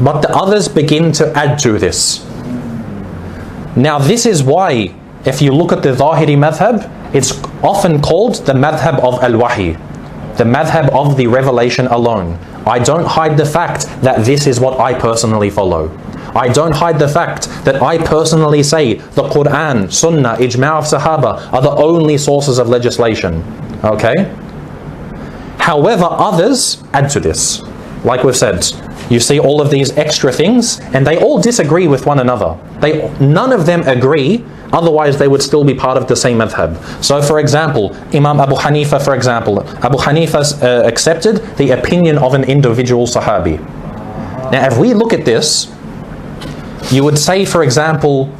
but the others begin to add to this. Now this is why, if you look at the Zahiri madhab, it's often called the madhab of al-wahi, the madhab of the revelation alone. I don't hide the fact that this is what I personally follow. I don't hide the fact that I personally say the Quran, Sunnah, Ijma' of Sahaba are the only sources of legislation. Okay? However, others add to this. Like we've said, you see all of these extra things and they all disagree with one another. None of them agree, otherwise they would still be part of the same madhab. So for example, Imam Abu Hanifa, Abu Hanifa accepted the opinion of an individual Sahabi. Now if we look at this, you would say, for example,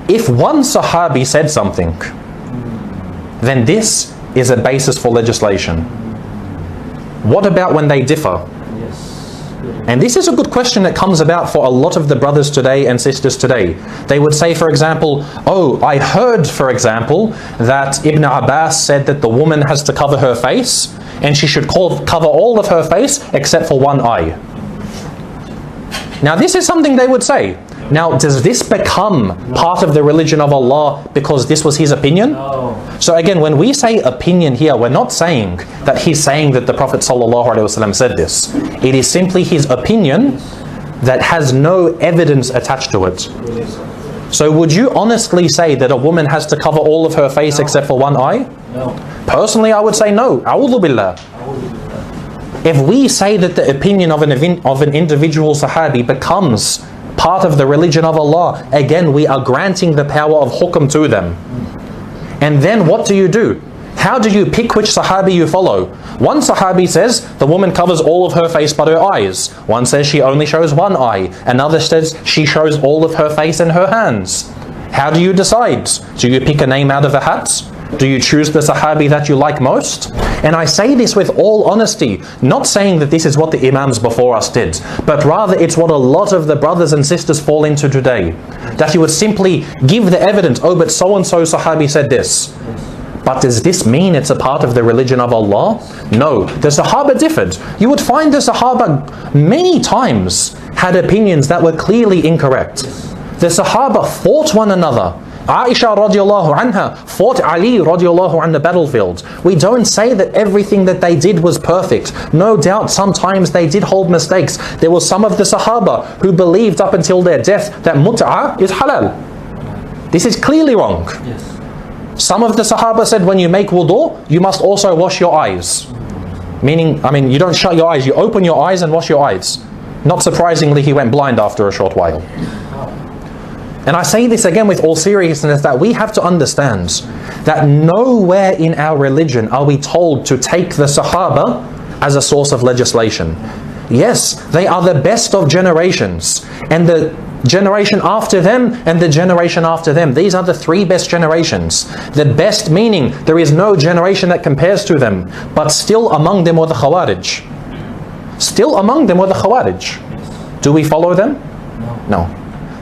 if one Sahabi said something, then this is a basis for legislation. What about when they differ? And this is a good question that comes about for a lot of the brothers today and sisters today. They would say, for example, oh, I heard, for example, that Ibn Abbas said that the woman has to cover her face and she should cover all of her face except for one eye. Now this is something they would say. Now, does this become part of the religion of Allah because this was his opinion? No. So again, when we say opinion here, we're not saying that he's saying that the Prophet ﷺ said this. It is simply his opinion that has no evidence attached to it. So would you honestly say that a woman has to cover all of her face except for one eye? No. Personally, I would say no. A'udhu billah. If we say that the opinion of an individual Sahabi becomes part of the religion of Allah, again we are granting the power of hukm to them. And then what do? How do you pick which Sahabi you follow? One Sahabi says the woman covers all of her face but her eyes. One says she only shows one eye. Another says she shows all of her face and her hands. How do you decide? Do you pick a name out of a hat? Do you choose the Sahabi that you like most? And I say this with all honesty, not saying that this is what the Imams before us did, but rather it's what a lot of the brothers and sisters fall into today. That you would simply give the evidence, oh, but so-and-so Sahabi said this. But does this mean it's a part of the religion of Allah? No. The Sahaba differed. You would find the Sahaba many times had opinions that were clearly incorrect. The Sahaba fought one another. Aisha radiallahu anha fought Ali radiallahu on the battlefield. We don't say that everything that they did was perfect. No doubt sometimes they did hold mistakes. There were some of the Sahaba who believed up until their death that mut'ah is halal. This is clearly wrong. Yes. Some of the Sahaba said when you make wudu, you must also wash your eyes. Meaning, you don't shut your eyes, you open your eyes and wash your eyes. Not surprisingly, he went blind after a short while. And I say this again with all seriousness, that we have to understand that nowhere in our religion are we told to take the Sahaba as a source of legislation. Yes, they are the best of generations, and the generation after them and the generation after them. These are the three best generations. The best meaning there is no generation that compares to them, but still among them were the Khawarij. Still among them were the Khawarij. Do we follow them? No.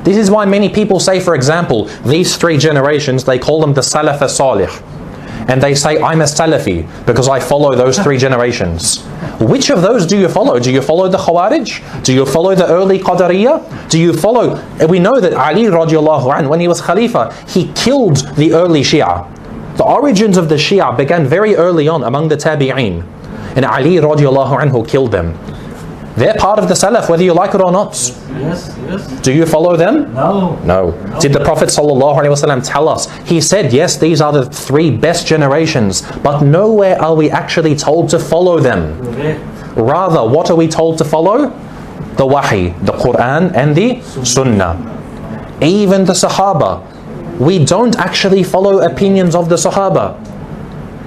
This is why many people say, for example, these three generations, they call them the salaf as-salih. And they say, I'm a Salafi because I follow those three generations. Which of those do you follow? Do you follow the Khawarij? Do you follow the early Qadariyah? Do you follow... We know that Ali radiallahu anhu, when he was Khalifa, he killed the early Shia. The origins of the Shia began very early on among the Tabi'een. And Ali radiallahu anhu killed them. They're part of the Salaf, whether you like it or not. Yes. Do you follow them? No. Did the Prophet ﷺ tell us? He said, yes, these are the three best generations, but nowhere are we actually told to follow them. Rather, what are we told to follow? The Wahi, the Quran and the Sunnah. Even the Sahaba. We don't actually follow opinions of the Sahaba.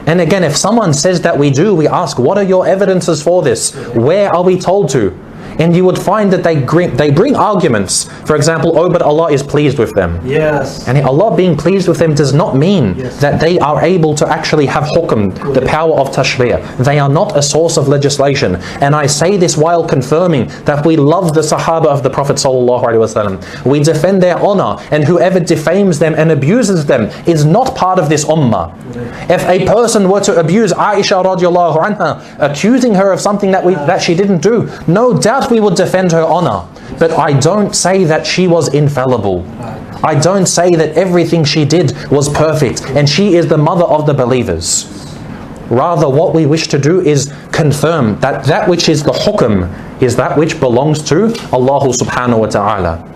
And again, if someone says that we do, we ask, what are your evidences for this? Where are we told to? And you would find that they bring arguments. For example, oh, but Allah is pleased with them. Yes. And Allah being pleased with them does not mean that they are able to actually have hukm, the power of tashri'. They are not a source of legislation. And I say this while confirming that we love the Sahaba of the Prophet ﷺ. We defend their honor, and whoever defames them and abuses them is not part of this ummah. If a person were to abuse Aisha radiallahu anha, accusing her of something that she didn't do, no doubt course we would defend her honor, but I don't say that she was infallible. I don't say that everything she did was perfect and she is the mother of the believers. Rather, what we wish to do is confirm that that which is the hukm is that which belongs to Allah subhanahu wa ta'ala.